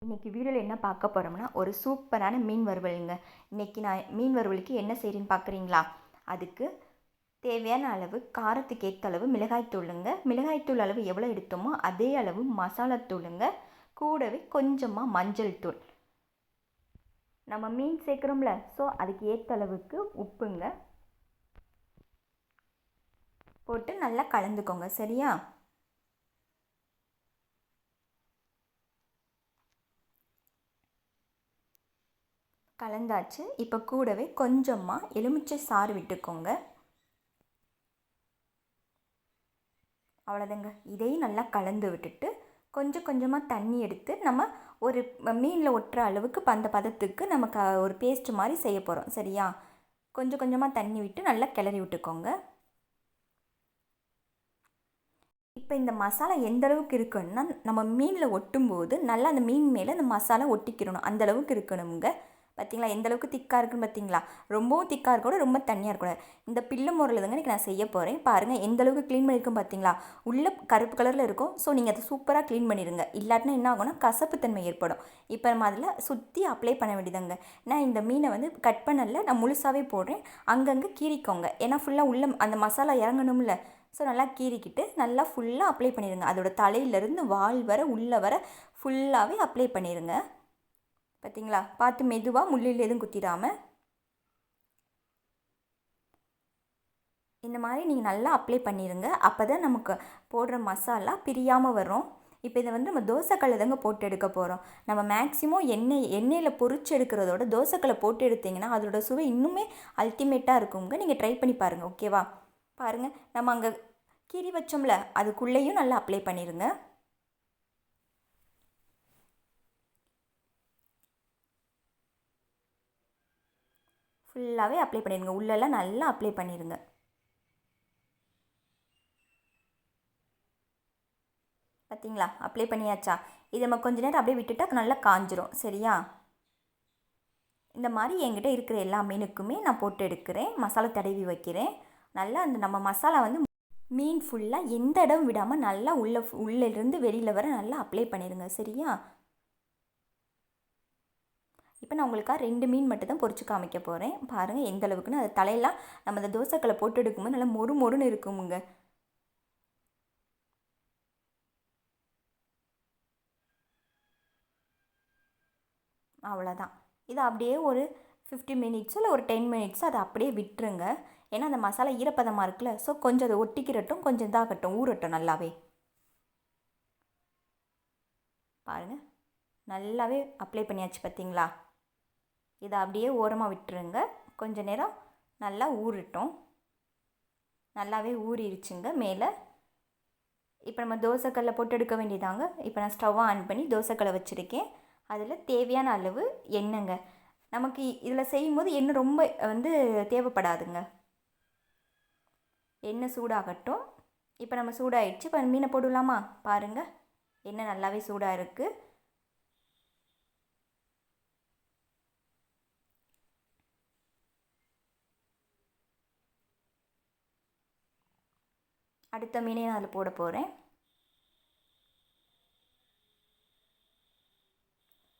இன்றைக்கி வீடியோவில் என்ன பார்க்க போகிறோம்னா ஒரு சூப்பரான மீன் வறுவலுங்க. இன்றைக்கி நான் மீன் வறுவலுக்கு என்ன செய்கிறேன்னு பார்க்குறீங்களா? அதுக்கு தேவையான அளவு காரத்துக்கு ஏற்ற அளவு மிளகாய்த்தூளுங்க. மிளகாய்த்தூள் அளவு எவ்வளோ எடுத்தோமோ அதே அளவு மசாலாத்தூளுங்க. கூடவே கொஞ்சமாக மஞ்சள் தூள். நம்ம மீன் சேர்க்குறோம்ல, ஸோ அதுக்கு ஏற்ற அளவுக்கு உப்புங்க போட்டு நல்லா கலந்துக்கோங்க. சரியா? கலந்தாச்சு. இப்போ கூடவே கொஞ்சமாக எலுமிச்சை சாறு விட்டுக்கோங்க. அவ்வளோதாங்க. இதையும் நல்லா கலந்து விட்டுட்டு கொஞ்சம் கொஞ்சமாக தண்ணி எடுத்து நம்ம ஒரு மீனில் ஒட்டுற அளவுக்கு அந்த பதத்துக்கு நமக்கு ஒரு பேஸ்ட் மாதிரி செய்ய போகிறோம். சரியா? கொஞ்சம் கொஞ்சமாக தண்ணி விட்டு நல்லா கிளறி விட்டுக்கோங்க. இப்போ இந்த மசாலா எந்த அளவுக்கு இருக்கணும்னா, நம்ம மீனில் ஒட்டும்போது நல்லா அந்த மீன் மேலே அந்த மசாலா ஒட்டிக்கிறணும். அந்தளவுக்கு இருக்கணுங்க. பார்த்திங்களா எந்த அளவுக்கு திக்காக இருக்குன்னு? பார்த்திங்களா? ரொம்பவும் திக்காக இருக்கக்கூடாது, ரொம்ப தண்ணியாக இருக்கக்கூடாது. இந்த பில்லு முறையில் தாங்க இன்றைக்கி நான் செய்ய போகிறேன். பாருங்கள் எந்த அளவுக்கு க்ளீன் பண்ணியிருக்கோம். பார்த்திங்களா? உள்ளே கருப்பு கலரில் இருக்கும். ஸோ நீங்கள் அதை சூப்பராக க்ளீன் பண்ணிடுங்க. இல்லாட்டினா என்ன ஆகும்னா கசப்புத்தன்மை ஏற்படும். இப்போ நம்ம அதில் சுற்றி அப்ளை பண்ண வேண்டியதாங்க. நான் இந்த மீனை கட் பண்ணல, நான் முழுசாகவே போடுறேன். அங்கங்கே கீறிக்கோங்க. ஏன்னா ஃபுல்லாக உள்ளே அந்த மசாலா இறங்கணும்ல. ஸோ நல்லா கீறிக்கிட்டு நல்லா ஃபுல்லாக அப்ளை பண்ணிடுங்க. அதோட தலையிலேருந்து வால் வர உள்ளே வர ஃபுல்லாகவே அப்ளை பண்ணிடுங்க. பார்த்திங்களா? பார்த்து மெதுவாக முள்ளில் எதுவும் குத்திடாமல் இந்த மாதிரி நீங்கள் நல்லா அப்ளை பண்ணிடுங்க. அப்போ தான் நமக்கு போடுற மசாலா பிரியாமல் வரும். இப்போ இதை நம்ம தோசைக்கல்ல தாங்க போட்டு எடுக்க போகிறோம். நம்ம மேக்ஸிமம் எண்ணெயில் பொரிச்சு எடுக்கிறதோட தோசைக்கல்லை போட்டு எடுத்திங்கன்னா அதோட சுவை இன்னுமே அல்டிமேட்டாக இருக்குங்க. நீங்கள் ட்ரை பண்ணி பாருங்கள். ஓகேவா? பாருங்கள், நம்ம அங்கே கீறி வச்சோம்ல, அதுக்குள்ளேயும் நல்லா அப்ளை பண்ணிடுங்க. ஃபுல்லாகவே அப்ளை பண்ணிடுங்க. உள்ளெல்லாம் நல்லா அப்ளை பண்ணிடுங்க. பார்த்திங்களா? அப்ளை பண்ணியாச்சா? இது நம்ம கொஞ்ச நேரம் அப்படியே விட்டுட்டா நல்லா காஞ்சிரும். சரியா? இந்த மாதிரி என்கிட்ட இருக்கிற எல்லா மீனுக்குமே நான் போட்டு எடுக்கிறேன். மசாலா தடவி வைக்கிறேன். நல்லா அந்த நம்ம மசாலா மீன் ஃபுல்லாக எந்த இடம் விடாமல் நல்லா உள்ளேருந்து வெளியில் வர நல்லா அப்ளை பண்ணிடுங்க. சரியா? இப்போ நான் உங்களுக்காக 2 மீன் மட்டும் தான் பொரிச்சு காமிக்க போகிறேன். பாருங்கள் எந்த அளவுக்குன்னு. அது தலையெல்லாம் நம்ம அந்த தோசைக்கல்லை போட்டு எடுக்கும்போது நல்லா மொறு மொறுன்னு இருக்குமுங்க. அவ்வளோதான். இது அப்படியே ஒரு 15 மினிட்ஸோ இல்லை ஒரு 10 மினிட்ஸோ அதை அப்படியே விட்டுருங்க. ஏன்னா அந்த மசாலா ஈரப்பதமாக இருக்குல்ல, ஸோ கொஞ்சம் அதை ஒட்டிக்கிறட்டும், கொஞ்சம் இதாகட்டும், ஊறட்டும் நல்லாவே. பாருங்கள் நல்லாவே அப்ளை பண்ணியாச்சு. பார்த்திங்களா? இதை அப்படியே ஓரமாக விட்டுருங்க. கொஞ்சம் நேரம் நல்லா ஊறட்டும். நல்லாவே ஊறிடுச்சுங்க மேலே. இப்போ நம்ம தோசைக்கல்லை போட்டு எடுக்க வேண்டியதாங்க. இப்போ நான் ஸ்டவ்வை ஆன் பண்ணி தோசைக்கல்லை வச்சுருக்கேன். அதில் தேவையான அளவு எண்ணெய்ங்க. நமக்கு இதில் செய்யும்போது எண்ணெய் ரொம்ப தேவைப்படாதுங்க. எண்ணெய் சூடாகட்டும். இப்போ நம்ம சூடாகிடுச்சு. இப்போ மீனை போடலாமா? பாருங்கள் எண்ணெய் நல்லாவே சூடாக இருக்குது. அடுத்த மீனை நான் அதில் போட போகிறேன்.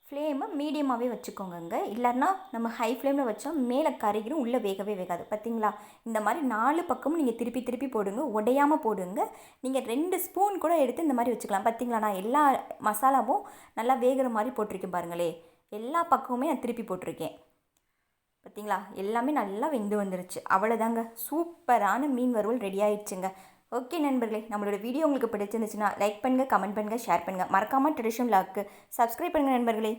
ஃப்ளேமை மீடியமாகவே வச்சுக்கோங்க. இல்லைன்னா நம்ம ஹை ஃப்ளேமில் வச்சோம் மேலே கறிகிரும், உள்ளே வேகவே வேகாது. பார்த்திங்களா? இந்த மாதிரி 4 பக்கமும் நீங்கள் திருப்பி திருப்பி போடுங்க. உடையாமல் போடுங்க. நீங்கள் 2 ஸ்பூன் கூட எடுத்து இந்த மாதிரி வச்சுக்கலாம். பார்த்திங்களா? நான் எல்லா மசாலாவும் நல்லா வேகிற மாதிரி போட்டிருக்கேன். பாருங்களே, எல்லா பக்கமுமே நான் திருப்பி போட்டிருக்கேன். பார்த்திங்களா? எல்லாமே நல்லா வெந்து வந்துருச்சு. அவ்வளோதாங்க. சூப்பரான மீன் வறுவல் ரெடி ஆயிடுச்சுங்க. ஓகே நண்பர்களே, நம்மளோட வீடியோ உங்களுக்கு பிடிச்சிருந்துச்சுன்னா லைக் பண்ணுங்கள், கமெண்ட் பண்ணுங்கள், ஷேர் பண்ணுங்கள். மறக்காமல் ட்ரெடிஷ்னல் விலாக்கு சப்ஸ்கிரைப் பண்ணுங்கள் நண்பர்களே.